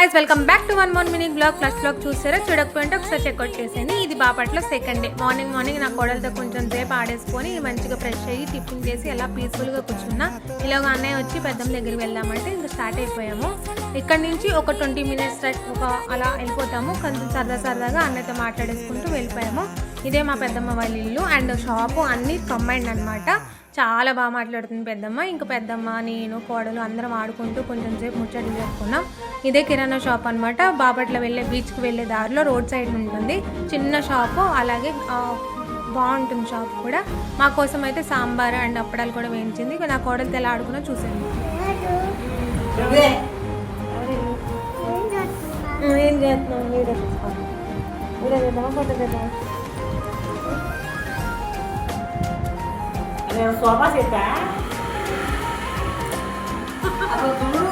Guys welcome back to one more mini blog. First blog చూసారా? చూడకపోయింటే ఒకసారి checkout చేసేయండి. ఇది బాపట్ల సెకండ్ డే. మార్నింగ్ నా కోడలతో కొంచెం సేపు ఆడేసుకొని మంచిగా ఫ్రెష్ అయ్యి టిఫిన్ చేసి అలా పీస్ఫుల్గా కూర్చున్నా. ఇలాగ అన్నయ్య వచ్చి పెద్దమ్మ దగ్గరికి వెళ్దామంటే ఇంకా స్టార్ట్ అయిపోయాము. ఇక్కడ నుంచి ఒక 20 minutes అలా వెళ్ళిపోతాము. కొంచెం సరదాగా అన్నయ్యతో మాట్లాడేసుకుంటూ వెళ్ళిపోయాము. ఇదే మా పెద్దమ్మ వాళ్ళ ఇల్లు అండ్ షాపు అన్నీ కంబైండ్ అనమాట. చాలా బాగా మాట్లాడుతుంది పెద్దమ్మ. ఇంకా పెద్దమ్మ నేను కోడలు అందరం ఆడుకుంటూ కొంచెం సేపు ముచ్చట్లు చెప్పుకున్నాం. ఇదే కిరాణా షాప్ అనమాట. బాపట్ల వెళ్ళే బీచ్కి వెళ్ళే దారిలో రోడ్ సైడ్ ఉంటుంది. చిన్న షాపు, అలాగే బాగుంటుంది షాప్ కూడా. మా కోసం అయితే సాంబార్ అండ్ అప్పడాలు కూడా వేయించింది. నా కోడలతో ఎలా ఆడుకున్నా చూసాను. ఏం చేస్తున్నావు? వీడియో చేద్దామా ఫోటో చేద్దామా? సోఫా సెట్టా? అసలు చూడు